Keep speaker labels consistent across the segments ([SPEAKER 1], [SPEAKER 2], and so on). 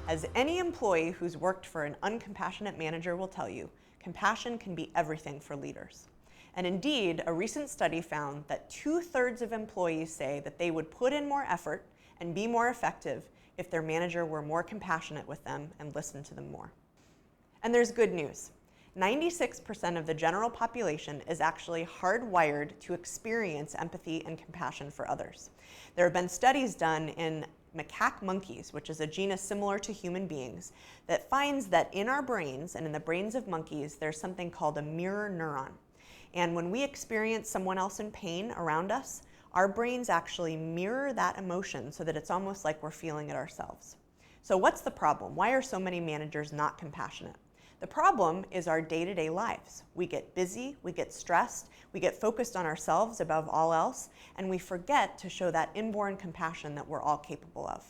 [SPEAKER 1] As any employee who's worked for an uncompassionate manager will tell you, compassion can be everything for leaders. And indeed, a recent study found that 2/3 of employees say that they would put in more effort and be more effective if their manager were more compassionate with them and listened to them more. And there's good news. 96% of the general population is actually hardwired to experience empathy and compassion for others. There have been studies done in macaque monkeys, which is a genus similar to human beings, that finds that in our brains and in the brains of monkeys, there's something called a mirror neuron. And when we experience someone else in pain around us, our brains actually mirror that emotion so that it's almost like we're feeling it ourselves. So what's the problem? Why are so many managers not compassionate? The problem is our day-to-day lives. We get busy, we get stressed, we get focused on ourselves above all else, and we forget to show that inborn compassion that we're all capable of.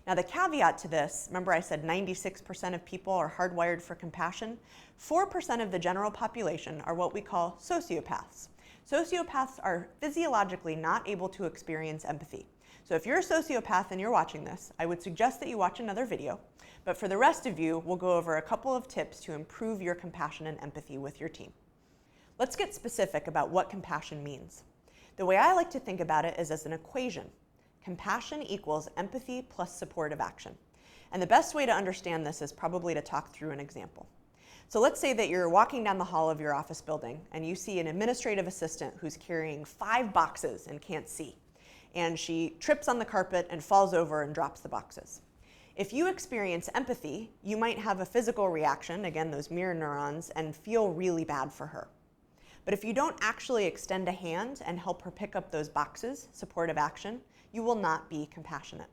[SPEAKER 1] Now the caveat to this, remember I said 96% of people are hardwired for compassion? 4% of the general population are what we call sociopaths. Sociopaths are physiologically not able to experience empathy. So if you're a sociopath and you're watching this, I would suggest that you watch another video. But for the rest of you, we'll go over a couple of tips to improve your compassion and empathy with your team. Let's get specific about what compassion means. The way I like to think about it is as an equation. Compassion equals empathy plus supportive action. And the best way to understand this is probably to talk through an example. So let's say that you're walking down the hall of your office building and you see an administrative assistant who's carrying 5 boxes and can't see. And she trips on the carpet and falls over and drops the boxes. If you experience empathy, you might have a physical reaction, again, those mirror neurons, and feel really bad for her. But if you don't actually extend a hand and help her pick up those boxes, supportive action, you will not be compassionate.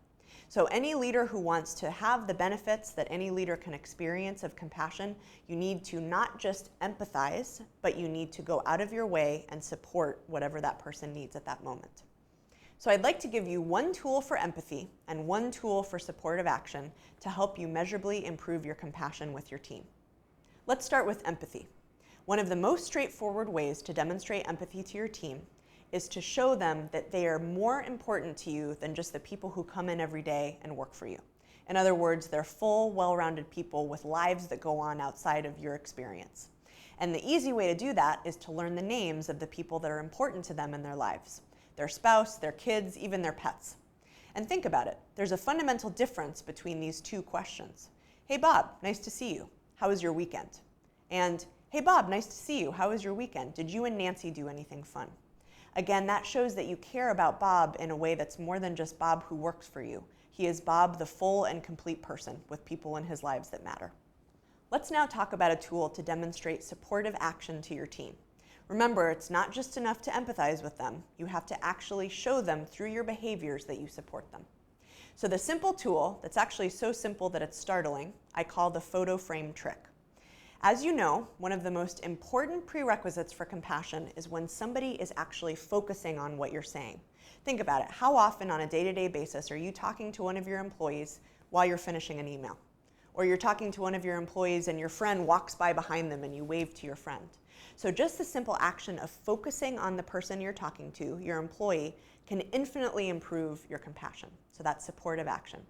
[SPEAKER 1] So any leader who wants to have the benefits that any leader can experience of compassion, you need to not just empathize, but you need to go out of your way and support whatever that person needs at that moment. So I'd like to give you one tool for empathy and one tool for supportive action to help you measurably improve your compassion with your team. Let's start with empathy. One of the most straightforward ways to demonstrate empathy to your team is to show them that they are more important to you than just the people who come in every day and work for you. In other words, they're full, well-rounded people with lives that go on outside of your experience. And the easy way to do that is to learn the names of the people that are important to them in their lives. Their spouse, their kids, even their pets. And think about it. There's a fundamental difference between these two questions. Hey Bob, nice to see you. How was your weekend? And hey Bob, nice to see you. How was your weekend? Did you and Nancy do anything fun? Again, that shows that you care about Bob in a way that's more than just Bob who works for you. He is Bob, the full and complete person with people in his lives that matter. Let's now talk about a tool to demonstrate supportive action to your team. Remember, it's not just enough to empathize with them. You have to actually show them through your behaviors that you support them. So the simple tool, that's actually so simple that it's startling, I call the photo frame trick. As you know, one of the most important prerequisites for compassion is when somebody is actually focusing on what you're saying. Think about it. How often on a day-to-day basis are you talking to one of your employees while you're finishing an email? Or you're talking to one of your employees and your friend walks by behind them and you wave to your friend. So just the simple action of focusing on the person you're talking to, your employee, can infinitely improve your compassion. So that's supportive action.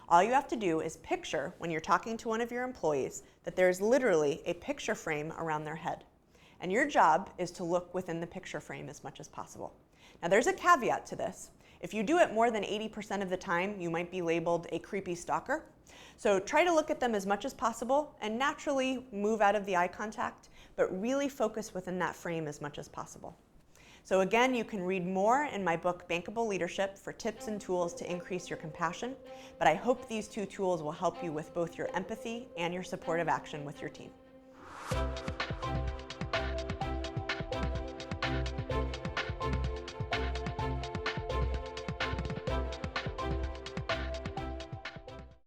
[SPEAKER 1] All you have to do is picture, when you're talking to one of your employees, that there's literally a picture frame around their head. And your job is to look within the picture frame as much as possible. Now there's a caveat to this. If you do it more than 80% of the time, you might be labeled a creepy stalker. So try to look at them as much as possible and naturally move out of the eye contact, but really focus within that frame as much as possible. So again, you can read more in my book, Bankable Leadership, for tips and tools to increase your compassion, but I hope these two tools will help you with both your empathy and your supportive action with your team.